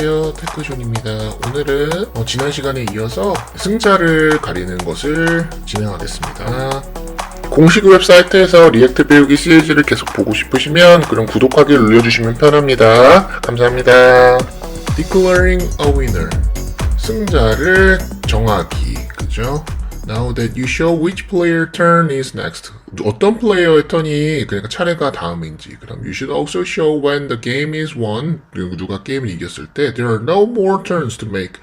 안녕하세요, 테크존입니다. 오늘은 지난 시간에 이어서 승자를 가리는 것을 진행하겠습니다. 공식 웹사이트에서 리액트 배우기 시리즈를 계속 보고 싶으시면 그럼 구독하기를 눌러주시면 편합니다. 감사합니다. Declaring a winner. 승자를 정하기. 그죠? Now that you show which player turn is next. 어떤 플레이어의 턴이 그러니까 차례가 다음인지. 그럼 you should also show when the game is won. 그리고 누가 게임을 이겼을 때 there are no more turns to make.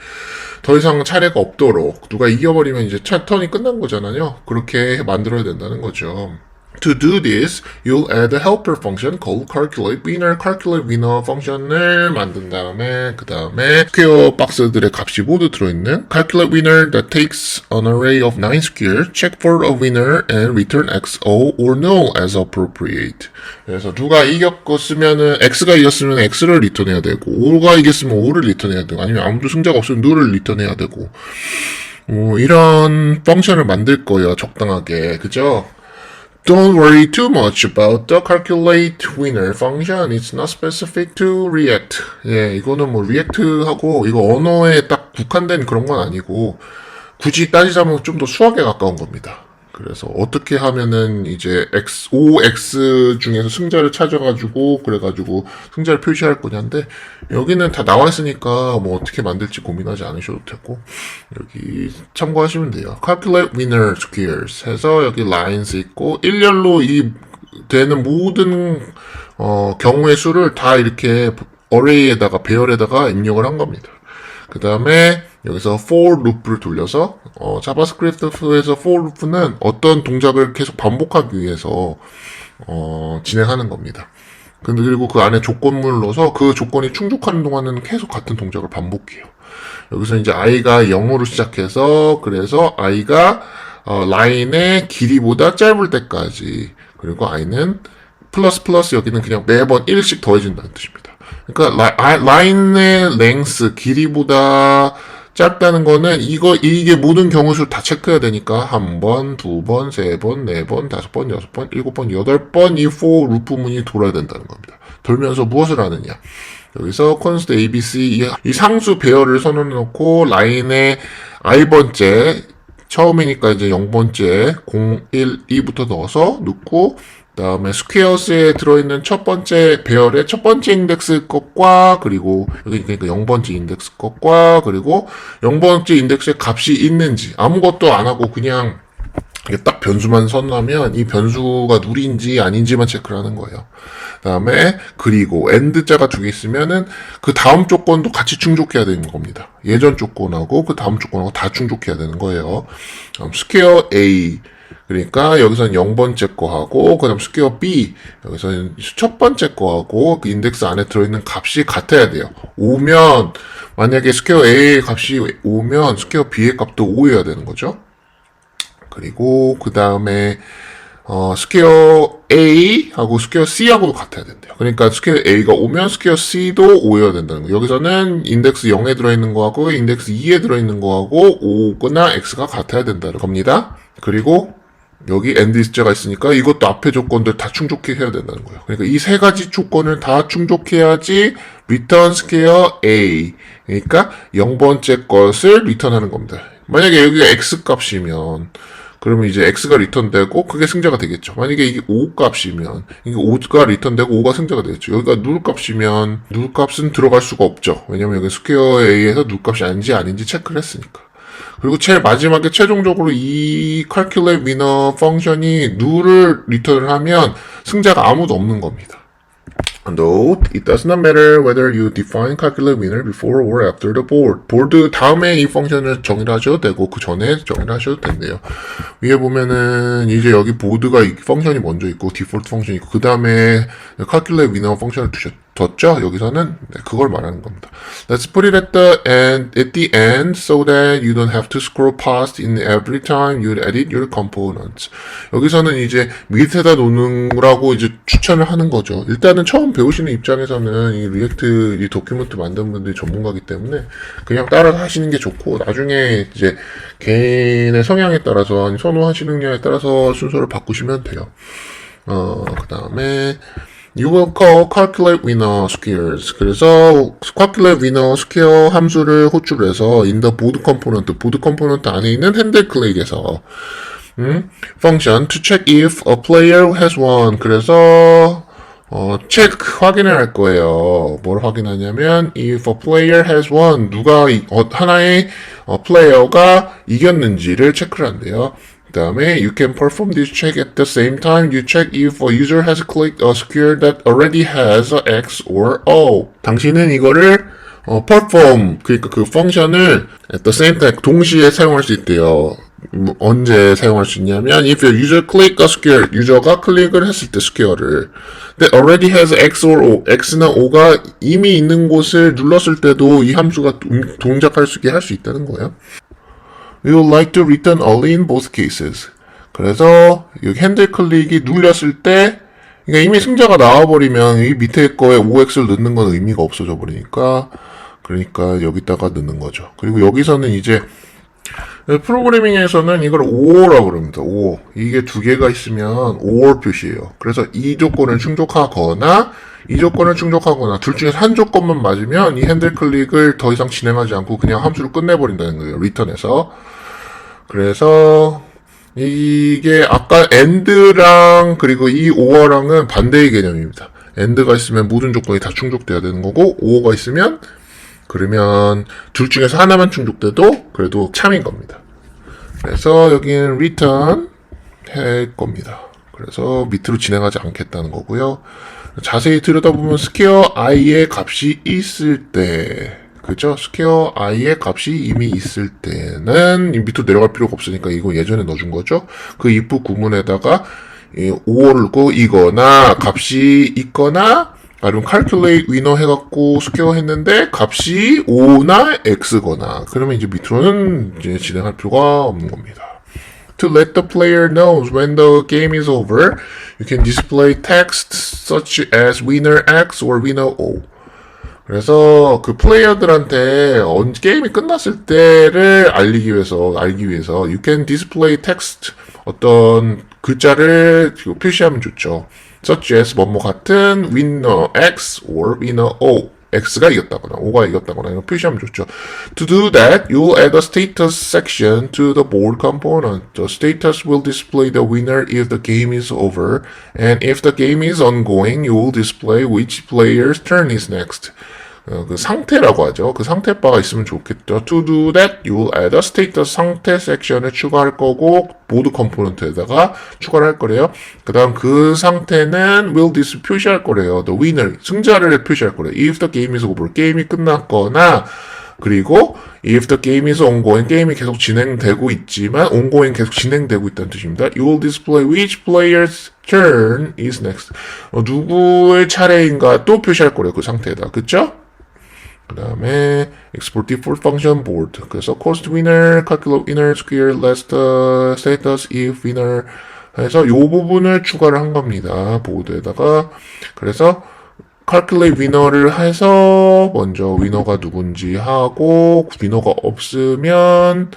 더 이상 차례가 없도록 누가 이겨버리면 이제 턴이 끝난 거잖아요. 그렇게 만들어야 된다는 거죠. To do this, you'll add a helper function called calculate winner. calculate winner 펑션을 만든 다음에 그 다음에 스퀘어 박스들의 값이 모두 들어있는 calculate winner that takes an array of 9 squares, check for a winner and return XO or null as appropriate. 그래서 누가 이겼으면은 X가 이겼으면 X를 리턴해야 되고 5가 이겼으면 5를 리턴해야 되고 아니면 아무도 승자가 없으면 null을 리턴해야 되고 이런 펑션을 만들 거예요. 적당하게. 그죠? Don't worry too much about the calculate winner function. It's not specific to React. 예, 이거는 뭐 React하고 이거 언어에 딱 국한된 그런 건 아니고 굳이 따지자면 좀 더 수학에 가까운 겁니다. 그래서 어떻게 하면은 이제 OX 중에서 승자를 찾아가지고 그래가지고 승자를 표시할 거냐인데 여기는 다 나와 있으니까 뭐 어떻게 만들지 고민하지 않으셔도 되고 여기 참고하시면 돼요. Calculate winner squares 해서 여기 lines 있고 일렬로 이 되는 모든 경우의 수를 다 이렇게 array에다가 배열에다가 입력을 한 겁니다. 그 다음에 여기서 for loop를 돌려서 자바스크립트에서 for loop는 어떤 동작을 계속 반복하기 위해서 진행하는 겁니다. 근데 그리고 그 안에 조건문을 넣어서 그 조건이 충족하는 동안은 계속 같은 동작을 반복해요. 여기서 이제 i가 0으로 시작해서 그래서 i가 라인의 길이보다 짧을 때까지 그리고 i는 플러스 여기는 그냥 매번 1씩 더해진다는 뜻입니다. 그러니까 라인의 랭스 길이보다 짧다는 거는 이게 모든 경우수를 다 체크해야 되니까 한 번, 두 번, 세 번, 네 번, 다섯 번, 여섯 번, 일곱 번, 여덟 번 이 for 루프 문이 돌아야 된다는 겁니다. 돌면서 무엇을 하느냐? 여기서 const abc 이 상수 배열을 선언해 놓고 라인의 i번째 처음이니까 이제 0번째 0, 1, 2부터 넣어서 넣고 그 다음에 스퀘어스에 들어있는 첫 번째 배열의 첫 번째 인덱스 것과 그리고 여기 그러니까 0번째 인덱스 것과 그리고 0번째 인덱스의 값이 있는지 아무것도 안 하고 그냥 이게 딱 변수만 선언하면 이 변수가 누리인지 아닌지만 체크를 하는 거예요. 그 다음에 그리고 AND자가 두 개 있으면은 그 다음 조건도 같이 충족해야 되는 겁니다. 예전 조건하고 그 다음 조건하고 다 충족해야 되는 거예요. 스퀘어 A 그러니까 여기서는 0번째 거하고 그 다음 스퀘어 B 여기서는 첫 번째 거하고 그 인덱스 안에 들어있는 값이 같아야 돼요. 5면 만약에 스퀘어 A의 값이 5면 스퀘어 B의 값도 5여야 되는 거죠. 그리고 그 다음에 스퀘어 A하고 스퀘어 C하고도 같아야 된대요. 그러니까 스퀘어 A가 5면 스퀘어 C도 5여야 된다는 거예요. 여기서는 인덱스 0에 들어있는 거하고 인덱스 2에 들어있는 거하고 5거나 X가 같아야 된다는 겁니다. 그리고 여기 AND자가 있으니까 이것도 앞에 조건들 다 충족해야 된다는 거예요. 그러니까 이 세 가지 조건을 다 충족해야지 return square A 그러니까 0번째 것을 리턴하는 겁니다. 만약에 여기가 X 값이면 그러면 이제 X가 리턴되고 그게 승자가 되겠죠. 만약에 이게 5 값이면 이게 5가 리턴되고 5가 승자가 되겠죠. 여기가 누լ 값이면 누ል 값은 들어갈 수가 없죠. 왜냐면 여기 스퀘어 A에서 누ል 값이 아닌지 체크를 했으니까. 그리고 제일 마지막에 최종적으로 이 calculate winner 펑션이 null을 리턴을 하면 승자가 아무도 없는 겁니다. Note, it does not matter whether you define calculate winner before or after the board. 보드 다음에 이 펑션을 정의를 하셔도 되고 그 전에 정의를 하셔도 된대요. 위에 보면은 이제 여기 보드가 펑션이 먼저 있고 디폴트 펑션이 있고 그 다음에 calculate winner 펑션을 뒀죠? 여기서는 그걸 말하는 겁니다. Let's put it at the end so that you don't have to scroll past in every time you edit your components. 여기서는 이제 밑에다 놓는라고 이제 추천을 하는 거죠. 일단은 처음 배우시는 입장에서는 이 리액트 이 도큐멘트 만든 분들이 전문가이기 때문에 그냥 따라서 하시는 게 좋고 나중에 이제 개인의 성향에 따라서 아니 선호하시는 냐에 따라서 순서를 바꾸시면 돼요. 그 다음에 You will call calculate winner squares. 그래서 calculate winner square 함수를 호출해서 in the board component 안에 있는 핸들 클릭에서 function to check if a player has won. 그래서 체크 확인을 할 거예요. 뭘 확인하냐면 if a player has won, 누가 하나의 플레이어가 이겼는지를 체크를 한대요. 그 다음에 you can perform this check at the same time you check if a user has clicked a square that already has a X or O. 당신은 이거를 perform, 그러니까 그 펑션을 at the same time 동시에 사용할 수 있대요. 언제 사용할 수 있냐면 if a user click a square, 유저가 클릭을 했을 때 스퀘어를 that already has X or O, X나 O가 이미 있는 곳을 눌렀을 때도 이 함수가 동작할 수 있게 할 수 있다는 거예요. We would like to return early in both cases. 그래서 여기 핸들 클릭이 눌렸을 때 그러니까 이미 승자가 나와버리면 이 밑에 거에 OX를 넣는 건 의미가 없어져 버리니까 그러니까 여기다가 넣는 거죠. 그리고 여기서는 이제 프로그래밍에서는 이걸 OR라고 그럽니다. O. 이게 두 개가 있으면 OR 표시예요. 그래서 이 조건을 충족하거나 이 조건을 충족하거나 둘 중에서 한 조건만 맞으면 이 핸들 클릭을 더 이상 진행하지 않고 그냥 함수를 끝내버린다는 거예요. 리턴에서. 그래서 이게 아까 AND랑 그리고 이 OR랑은 반대의 개념입니다. AND가 있으면 모든 조건이 다 충족돼야 되는 거고 OR가 있으면 그러면 둘 중에서 하나만 충족돼도 그래도 참인 겁니다. 그래서 여기는 return 할 겁니다. 그래서 밑으로 진행하지 않겠다는 거고요. 자세히 들여다보면 스퀘어 i의 값이 있을 때, 그죠? 스퀘어 i의 값이 이미 있을 때는 밑으로 내려갈 필요가 없으니까 이거 예전에 넣어준 거죠. 그 if 구문에다가 OR을 넣고 이거나 값이 있거나 아니면 calculate winner 해갖고 스퀘어 했는데 값이 O나 X거나 그러면 이제 밑으로는 이제 진행할 필요가 없는 겁니다. To let the player know when the game is over, you can display text such as winner X or winner O. 그래서 그 플레이어들한테 게임이 끝났을 때를 알기 위해서 you can display text 어떤 글자를 표시하면 좋죠. such as 뭐뭐 같은 winner X or winner O. X가 이겼다거나 O가 이겼다거나 이런 표시하면 좋죠. To do that, you'll add a status section to the board component. The status will display the winner if the game is over, and if the game is ongoing, you will display which player's turn is next. 그 상태라고 하죠. 그 상태 바가 있으면 좋겠죠. To do that, you will add a status 상태 섹션을 추가할 거고 보드 컴포넌트에다가 추가를 할 거래요. 그 다음 그 상태는 will this 표시할 거래요. The winner, 승자를 표시할 거래요. If the game is over, 게임이 끝났거나 그리고 if the game is ongoing, 게임이 계속 진행되고 있지만 ongoing 계속 진행되고 있다는 뜻입니다. You will display which player's turn is next. 누구의 차례인가 또 표시할 거래요. 그 상태에다. 그쵸? 그 다음에 export default function board. 그래서 cost winner, calculate winner, square, last status if winner 해서 요 부분을 추가를 한 겁니다. 보드에다가. 그래서 calculate winner를 해서 먼저 winner가 누군지 하고 winner가 없으면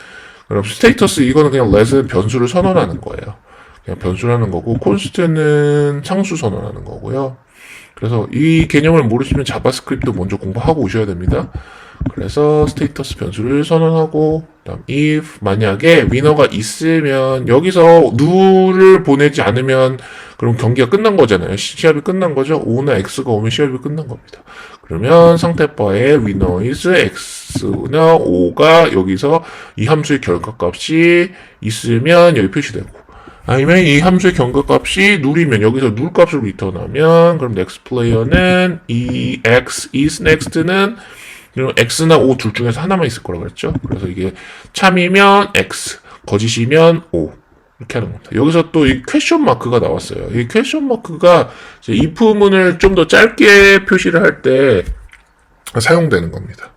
그럼 status 이거는 그냥 let은 변수를 선언하는 거예요. 그냥 변수라는 거고 const는 상수 선언하는 거고요. 그래서 이 개념을 모르시면 자바스크립트 먼저 공부하고 오셔야 됩니다. 그래서 스테이터스 변수를 선언하고 그다음 if 만약에 위너가 있으면 여기서 누를 보내지 않으면 그럼 경기가 끝난 거잖아요. 시합이 끝난 거죠. O나 X가 오면 시합이 끝난 겁니다. 그러면 상태바에 winner is X나 O가 여기서 이 함수의 결과값이 있으면 여기 표시되고 아니면 이 함수의 경과값이 누리면 여기서 누 값을 리턴하면 그럼 next player는 이 X is next는 X나 O 둘 중에서 하나만 있을 거라고 했죠. 그래서 이게 참이면 X, 거짓이면 O 이렇게 하는 겁니다. 여기서 또 이 퀘션 마크가 나왔어요. 이 퀘션 마크가 if문을 좀 더 짧게 표시를 할 때 사용되는 겁니다.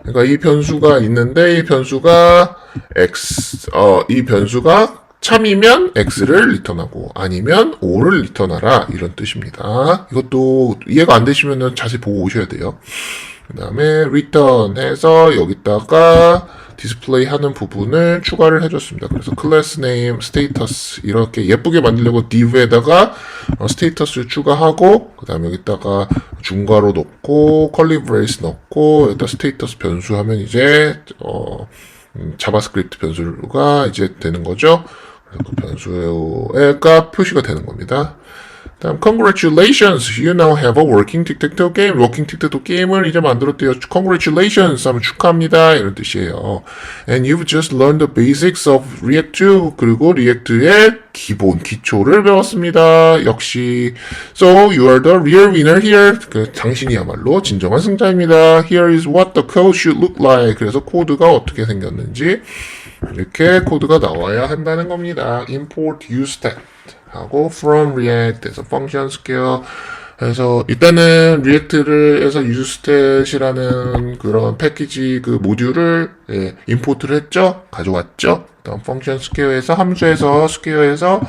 그러니까 이 변수가 있는데 이 변수가 이 변수가 참이면 X를 리턴하고 아니면 O를 리턴하라 이런 뜻입니다. 이것도 이해가 안 되시면 자세히 보고 오셔야 돼요. 그 다음에 return 해서 여기다가 디스플레이 하는 부분을 추가를 해줬습니다. 그래서 클래스 네임, 스테이터스 이렇게 예쁘게 만들려고 div에다가 스테이터스를 추가하고 그 다음에 여기다가 중괄호 넣고 컬리 브레이스 넣고 여기다 스테이터스 변수하면 이제 자바스크립트 변수가 이제 되는 거죠. 그래서 그 변수가 표시가 되는 겁니다. 다음 congratulations, you now have a working tic-tac-toe game. working tic-tac-toe 게임을 이제 만들었대요. congratulations 하면 축하합니다 이런 뜻이에요. And you've just learned the basics of React 2. 그리고 리액트의 기본 기초를 배웠습니다. 역시 so you are the real winner here. 당신이야말로 진정한 승자입니다. Here is what the code should look like. 그래서 코드가 어떻게 생겼는지 이렇게 코드가 나와야 한다는 겁니다. import useStat 하고 from React에서 function scale 해서 일단은 리액트를해서 useStat이라는 그런 패키지 그 모듈을 임포트를 했죠, 가져왔죠. 다음 function scale에서 함수에서 scale에서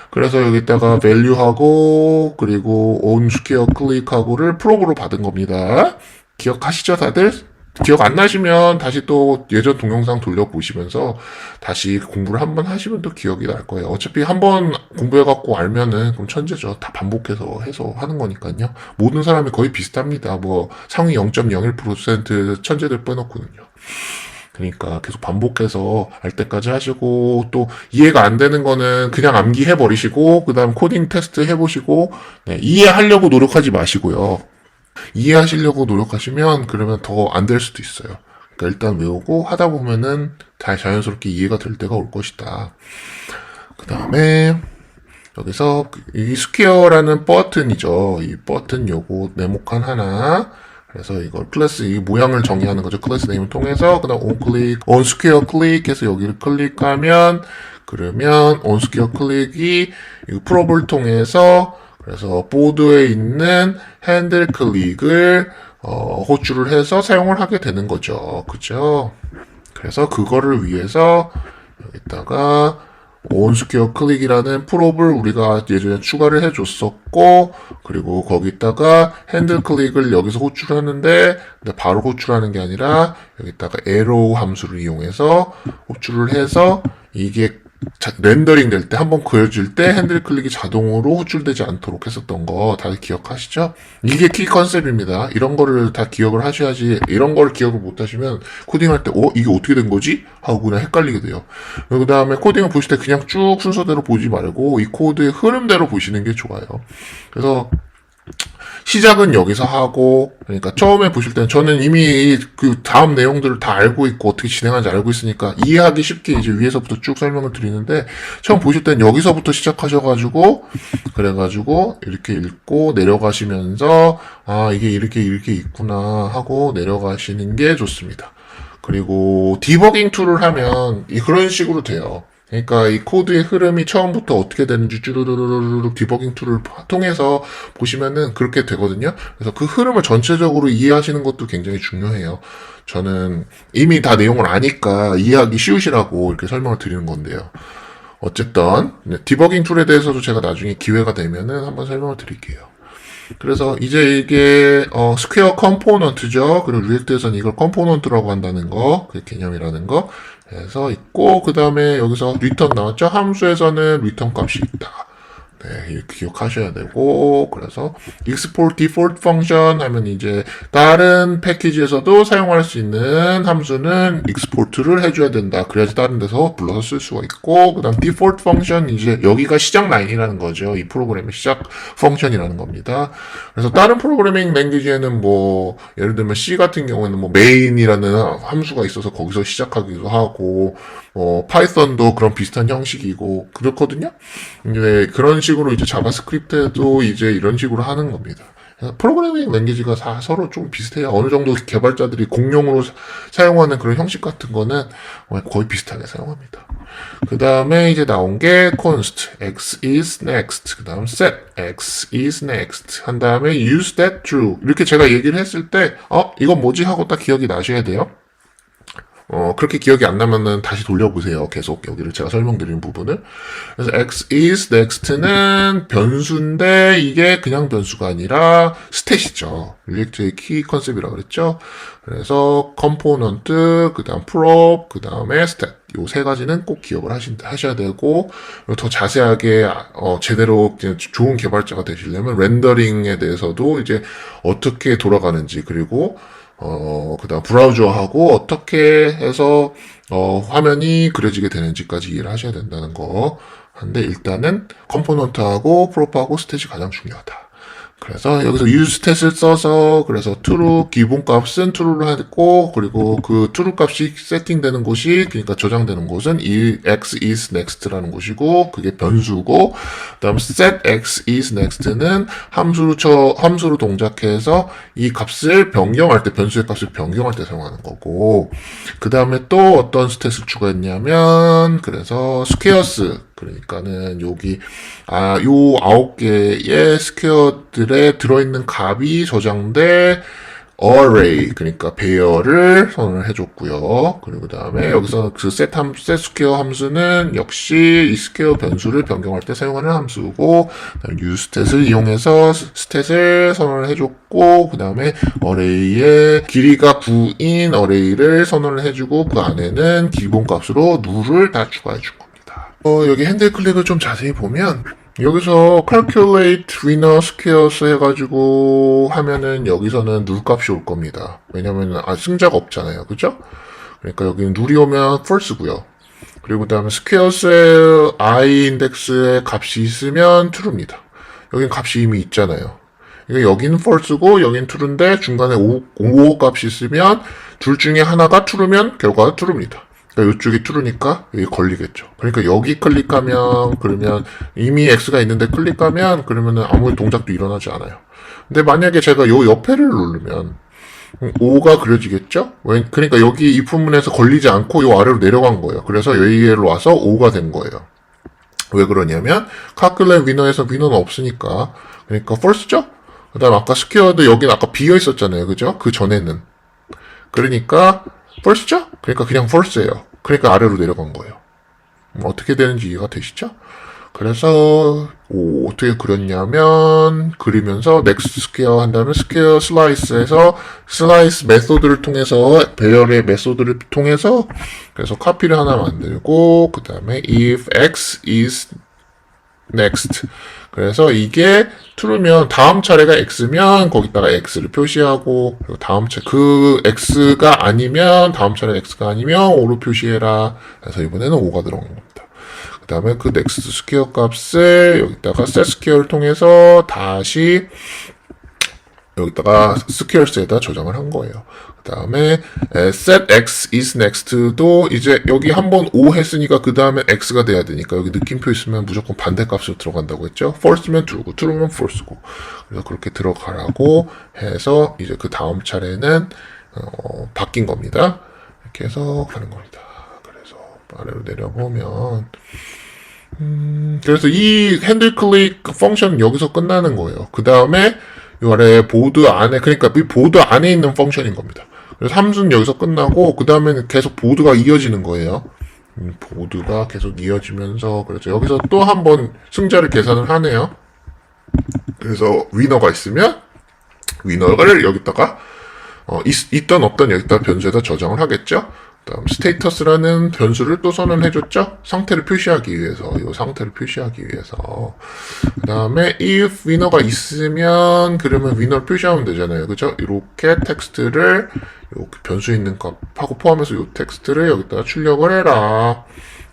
그래서 여기다가 value하고 그리고 on scale click하고를 프로브로 받은 겁니다. 기억하시죠, 다들? 기억 안 나시면 다시 또 예전 동영상 돌려보시면서 다시 공부를 한번 하시면 또 기억이 날 거예요. 어차피 한번 공부해갖고 알면은 그럼 천재죠. 다 반복해서 해서 하는 거니까요. 모든 사람이 거의 비슷합니다. 뭐 상위 0.01% 천재들 빼놓고는요. 그러니까 계속 반복해서 알 때까지 하시고 또 이해가 안 되는 거는 그냥 암기해 버리시고 그 다음 코딩 테스트 해보시고 이해하려고 노력하지 마시고요. 이해하시려고 노력하시면 그러면 더 안 될 수도 있어요. 그러니까 일단 외우고 하다 보면은 다 자연스럽게 이해가 될 때가 올 것이다. 그 다음에 여기서 이 스퀘어라는 버튼이죠. 이 버튼 요거 네모칸 하나. 그래서 이걸 클래스 이 모양을 정의하는 거죠. 클래스 네임을 통해서 그다음 on 클릭, on 스퀘어 클릭해서 여기를 클릭하면 그러면 on 스퀘어 클릭이 이 프롭을 통해서 그래서 보드에 있는 핸들 클릭을 호출을 해서 사용을 하게 되는 거죠. 그죠? 그래서 그거를 위해서 여기다가 온스퀘어 클릭이라는 프롭을 우리가 예전에 추가를 해줬었고 그리고 거기다가 핸들 클릭을 여기서 호출하는데 바로 호출하는 게 아니라 여기다가 에로우 함수를 이용해서 호출을 해서 이게 렌더링 될 때 한번 그려줄 때 핸들 클릭이 자동으로 호출되지 않도록 했었던 거 다들 기억하시죠? 이게 키 컨셉입니다. 이런 거를 다 기억을 하셔야지 이런 거를 기억을 못 하시면 코딩할 때 이게 어떻게 된 거지? 하고 그냥 헷갈리게 돼요. 그 다음에 코딩을 보실 때 그냥 쭉 순서대로 보지 말고 이 코드의 흐름대로 보시는 게 좋아요. 그래서 시작은 여기서 하고 그러니까 처음에 보실 때는 저는 이미 그 다음 내용들을 다 알고 있고 어떻게 진행하는지 알고 있으니까 이해하기 쉽게 이제 위에서부터 쭉 설명을 드리는데 처음 보실 때는 여기서부터 시작하셔가지고 그래가지고 이렇게 읽고 내려가시면서 이게 이렇게 있구나 하고 내려가시는 게 좋습니다. 그리고 디버깅 툴을 하면 그런 식으로 돼요. 그러니까 이 코드의 흐름이 처음부터 어떻게 되는지 쭈루루루루 디버깅 툴을 통해서 보시면은 그렇게 되거든요. 그래서 그 흐름을 전체적으로 이해하시는 것도 굉장히 중요해요. 저는 이미 다 내용을 아니까 이해하기 쉬우시라고 이렇게 설명을 드리는 건데요. 어쨌든 디버깅 툴에 대해서도 제가 나중에 기회가 되면은 한번 설명을 드릴게요. 그래서 이제 이게 스퀘어 컴포넌트죠. 그리고 리액트에서는 이걸 컴포넌트라고 한다는 거, 그 개념이라는 거 해서 있고 그 다음에 여기서 리턴 나왔죠. 함수에서는 리턴 값이 있다. 네, 이렇게 기억하셔야 되고 그래서 export default function 하면 이제 다른 패키지에서도 사용할 수 있는 함수는 export를 해줘야 된다. 그래야지 다른 데서 불러서 쓸 수가 있고 그 다음 default function 이제 여기가 시작 라인이라는 거죠. 이 프로그램의 시작 펑션이라는 겁니다. 그래서 다른 프로그래밍 랭귀지에는 뭐 예를 들면 C 같은 경우에는 뭐 main이라는 함수가 있어서 거기서 시작하기도 하고 파이썬도 그런 비슷한 형식이고 그렇거든요. 근데 그런 식으로 이제 자바스크립트도 이제 이런 식으로 하는 겁니다. 프로그래밍 랭귀지가 서로 좀 비슷해요. 어느 정도 개발자들이 공용으로 사용하는 그런 형식 같은 거는 거의 비슷하게 사용합니다. 그 다음에 이제 나온 게 const x is next 그 다음 set x is next 한 다음에 use that true 이렇게 제가 얘기를 했을 때 이건 뭐지 하고 딱 기억이 나셔야 돼요. 그렇게 기억이 안 나면은 다시 돌려보세요. 계속 여기를 제가 설명드린 부분을. 그래서 x is next는 변수인데 이게 그냥 변수가 아니라 스탯이죠. 리액트의 키 컨셉이라고 그랬죠. 그래서 컴포넌트, 그 다음 prop, 그 다음에 stat. 요 세 가지는 꼭 기억을 하셔야 되고, 더 자세하게, 제대로 좋은 개발자가 되시려면 렌더링에 대해서도 이제 어떻게 돌아가는지, 그리고 그 다음 브라우저하고 어떻게 해서 화면이 그려지게 되는지까지 이해를 하셔야 된다는 거. 한데 일단은 컴포넌트하고 프로프하고 스탯이 가장 중요하다. 그래서 여기서 use stat을 써서 그래서 true 기본 값은 true로 했고 그리고 그 true 값이 세팅되는 곳이 그러니까 저장되는 곳은 이 x is next라는 곳이고 그게 변수고 그다음 set x is next는 함수로 동작해서 이 값을 변경할 때 변수의 값을 변경할 때 사용하는 거고 그 다음에 또 어떤 스탯을 추가했냐면 그래서 squares 그러니까는 여기 요 9개의 스퀘어들에 들어있는 값이 저장돼 array 그러니까 배열을 선언을 해줬고요. 그리고 그다음에 여기서 그 set 스퀘어 함수는 역시 이 스퀘어 변수를 변경할 때 사용하는 함수고 use stat을 이용해서 스탯을 선언을 해줬고 그다음에 array의 길이가 9인 array를 선언을 해주고 그 안에는 기본 값으로 null을 다 추가해준 겁니다. 여기 핸들 클릭을 좀 자세히 보면 여기서 calculate winner squares 해가지고 하면은 여기서는 누 값이 올 겁니다. 왜냐면 승자가 없잖아요. 그죠? 그러니까 여기는 누리 오면 false고요. 그리고 그 다음에 squares의 i 인덱스의 값이 있으면 true입니다. 여긴 값이 이미 있잖아요. 그러니까 여기는 false고 여긴 true인데 중간에 5 값이 있으면 둘 중에 하나가 true면 결과가 true입니다. 그러니까 이쪽이 true니까 여기 걸리겠죠. 그러니까 여기 클릭하면 그러면 이미 x가 있는데 클릭하면 그러면은 아무 동작도 일어나지 않아요. 근데 만약에 제가 요 옆에를 누르면 5가 그려지겠죠? 그러니까 여기 이 부분에서 걸리지 않고 요 아래로 내려간 거예요. 그래서 여기로 와서 5가 된 거예요. 왜 그러냐면 calculate winner에서 winner는 없으니까 그러니까 false죠? 그 다음 아까 스퀘어도 여기는 아까 비어 있었잖아요. 그죠? 그 전에는 그러니까 false죠? 그러니까 그냥 false예요. 그러니까 아래로 내려간 거예요. 어떻게 되는지 이해가 되시죠? 그래서 어떻게 그렸냐면 그리면서 next square 한 다음에 square slice에서 slice 메소드를 통해서 배열의 메소드를 통해서 그래서 카피를 하나 만들고 그 다음에 if x is next 그래서 이게 true면 다음 차례가 x면 거기다가 x를 표시하고 그리고 다음 그 x가 아니면 다음 차례 x가 아니면 5로 표시해라. 그래서 이번에는 5가 들어간 겁니다. 그 다음에 그 next 스퀘어 값을 여기다가 set 스퀘어를 통해서 다시 여기다가 스퀘어스에다 저장을 한 거예요. 그 다음에 set x is next도 이제 여기 한번 5 했으니까 그 다음에 x가 돼야 되니까 여기 느낌표 있으면 무조건 반대 값으로 들어간다고 했죠. false면 true고 true면 false고 그래서 그렇게 들어가라고 해서 이제 그 다음 차례는 바뀐 겁니다. 이렇게 해서 가는 겁니다. 그래서 아래로 내려보면 그래서 이 핸들 클릭 펑션은 여기서 끝나는 거예요. 그 다음에 이 아래 보드 안에 그러니까 이 보드 안에 있는 펑션인 겁니다. 그래서 함수는 여기서 끝나고 그 다음에는 계속 보드가 이어지는 거예요. 보드가 계속 이어지면서 그래서 여기서 또 한 번 승자를 계산을 하네요. 그래서 위너가 있으면 위너를 여기다가 있던 없던 여기다 변수에다 저장을 하겠죠. 다음 스테이터스라는 변수를 또 선언해줬죠. 상태를 표시하기 위해서 이 상태를 표시하기 위해서 그 다음에 if winner가 있으면 그러면 winner 표시하면 되잖아요. 그죠? 이렇게 텍스트를 이렇게 변수 있는 값하고 포함해서 이 텍스트를 여기다가 출력을 해라.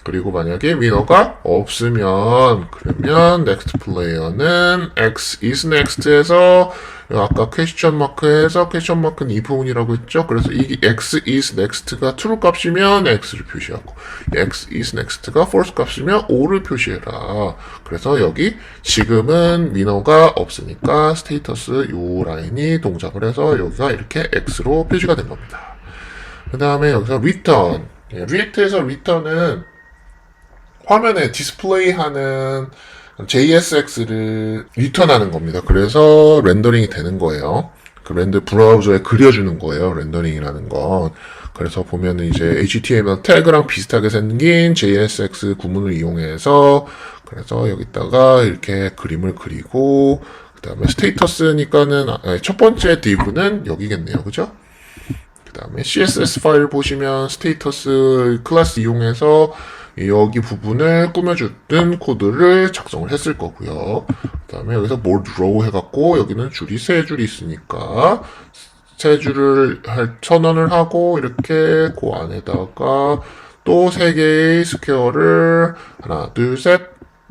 그리고 만약에 winner가 없으면 그러면 next player는 x is next에서 아까 퀘스천 마크에서 퀘스천 마크는 이 부분이라고 했죠. 그래서 이 x is next가 true 값이면 x를 표시하고 x is next가 false 값이면 o를 표시해라. 그래서 여기 지금은 winner가 없으니까 스테이터스 요 라인이 동작을 해서 여기가 이렇게 x로 표시가 된 겁니다. 그 다음에 여기서 return 리액트에서 return은 화면에 디스플레이하는 JSX를 리턴하는 겁니다. 그래서 렌더링이 되는 거예요. 그 렌더 브라우저에 그려주는 거예요. 렌더링이라는 건. 그래서 보면은 이제 HTML 태그랑 비슷하게 생긴 JSX 구문을 이용해서 그래서 여기다가 이렇게 그림을 그리고 그 다음에 스테이터스니까는 첫 번째 div는 여기겠네요. 그죠? 그 다음에 CSS 파일 보시면 스테이터스 클래스 이용해서 여기 부분을 꾸며주는 코드를 작성을 했을 거고요. 그 다음에 여기서 bold row 해갖고 여기는 줄이 세 줄이 있으니까 세 줄을 선언을 하고 이렇게 그 안에다가 또 세 개의 스퀘어를 하나 둘 셋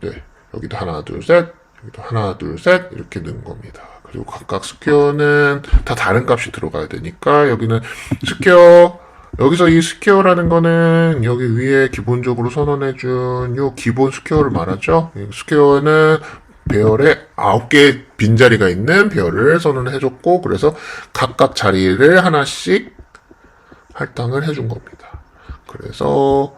네, 여기도 하나 둘 셋 여기도 하나 둘 셋 이렇게 넣은 겁니다. 그리고 각각 스퀘어는 다 다른 값이 들어가야 되니까 여기는 스퀘어 여기서 이 스퀘어라는 거는 여기 위에 기본적으로 선언해준 요 기본 스퀘어를 말하죠. 스퀘어는 배열에 9개 빈자리가 있는 배열을 선언을 해줬고 그래서 각각 자리를 하나씩 할당을 해준 겁니다. 그래서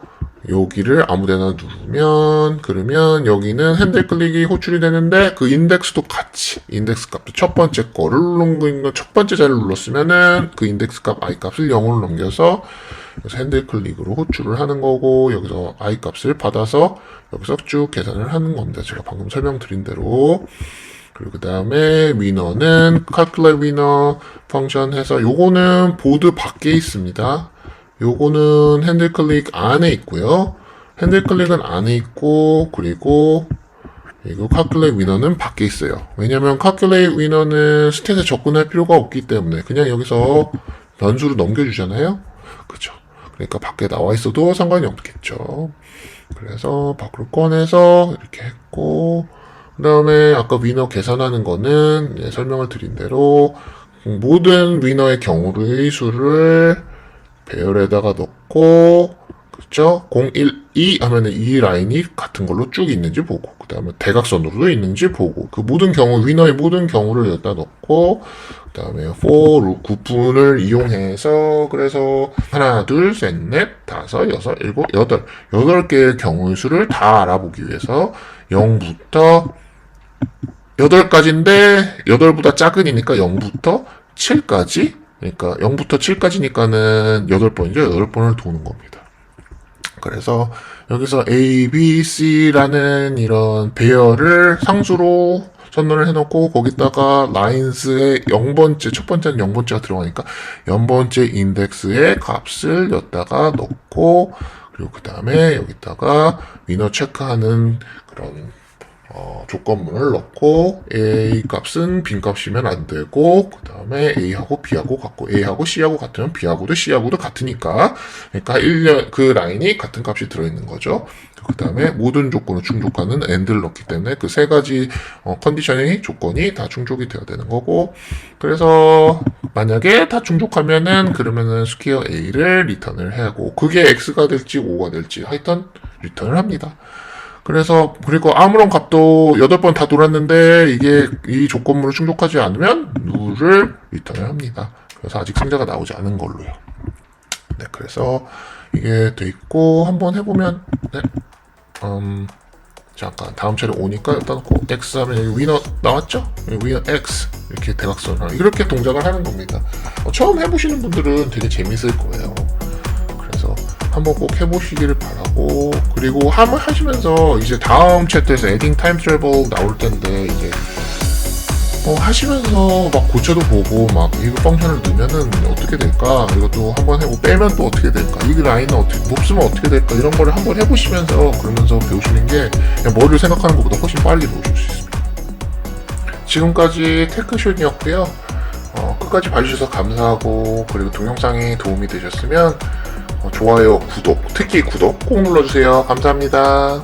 여기를 아무데나 누르면 그러면 여기는 핸들 클릭이 호출이 되는데 그 인덱스도 같이 인덱스 값도 첫 번째 거를 누른 거 첫 번째 자리를 눌렀으면은 그 인덱스 값 i 값을 0으로 넘겨서 여기서 핸들 클릭으로 호출을 하는 거고 여기서 i 값을 받아서 여기서 쭉 계산을 하는 겁니다. 제가 방금 설명드린 대로. 그리고 그 다음에 위너는 calculate winner 펑션 해서 요거는 보드 밖에 있습니다. 요거는 핸들 클릭 안에 있고요. 핸들 클릭은 안에 있고 그리고 이거 calculate winner는 밖에 있어요. 왜냐면 calculate winner는 스탯에 접근할 필요가 없기 때문에 그냥 여기서 변수로 넘겨주잖아요. 그쵸? 그러니까 밖에 나와 있어도 상관이 없겠죠. 그래서 밖으로 꺼내서 이렇게 했고 그 다음에 아까 위너 계산하는 거는 설명을 드린 대로 모든 위너의 경우의 수를 배열에다가 넣고 그쵸? 0, 1, 2 하면은 이 라인이 같은 걸로 쭉 있는지 보고 그 다음에 대각선으로도 있는지 보고 그 모든 경우 위너의 모든 경우를 여기다 넣고 그 다음에 for 구분을 이용해서 그래서 하나 둘 셋 넷 다섯 여섯 일곱 여덟 8개의 경우의 수를 다 알아보기 위해서 0부터 8까지인데 8보다 작으니까 0부터 7까지 그러니까 0부터 7까지니까는 8번이죠. 8번을 도는 겁니다. 그래서 여기서 A, B, C라는 이런 배열을 상수로 선언을 해놓고 거기다가 라인스의 0번째, 첫 번째는 0번째가 들어가니까 0번째 인덱스의 값을 여기다가 넣고 그리고 그 다음에 여기다가 위너 체크하는 그런 조건문을 넣고 A 값은 빈 값이면 안 되고 그 다음에 A하고 B하고 같고 A하고 C하고 같으면 B하고도 C하고도 같으니까 그러니까 그 라인이 같은 값이 들어있는 거죠. 그 다음에 모든 조건을 충족하는 AND를 넣기 때문에 그 세 가지 컨디션의 조건이 다 충족이 되어야 되는 거고 그래서 만약에 다 충족하면은 그러면은 스퀘어 A를 리턴을 하고 그게 X가 될지 O가 될지 하여튼 리턴을 합니다. 그래서 그리고 아무런 값도 8번 다 돌았는데 이게 이 조건물을 충족하지 않으면 null을 리턴을 합니다. 그래서 아직 상자가 나오지 않은 걸로요. 네, 그래서 이게 돼 있고 한번 해보면 네. 잠깐 다음 차례 오니까 일단 놓고 X 하면 여기 위너 나왔죠? 위너 X 이렇게 대각선을 이렇게 동작을 하는 겁니다. 처음 해보시는 분들은 되게 재밌을 거예요. 그래서 한번 꼭 해보시기를 바라고 그리고 한번 하시면서 이제 다음 챕터에서 adding time travel 나올 텐데 이제 하시면서 막 고쳐도 보고 막 이거 펑션을 넣으면은 어떻게 될까 이것도 한번 해보고 빼면 또 어떻게 될까 이 라인은 어떻게 못 쓰면 어떻게 될까 이런 거를 한번 해보시면서 그러면서 배우시는 게 그냥 머리를 생각하는 것보다 훨씬 빨리 배우실 수 있습니다. 지금까지 테크쇼이었고요. 끝까지 봐주셔서 감사하고 그리고 동영상이 도움이 되셨으면 좋아요, 구독, 특히 구독 꼭 눌러주세요. 감사합니다.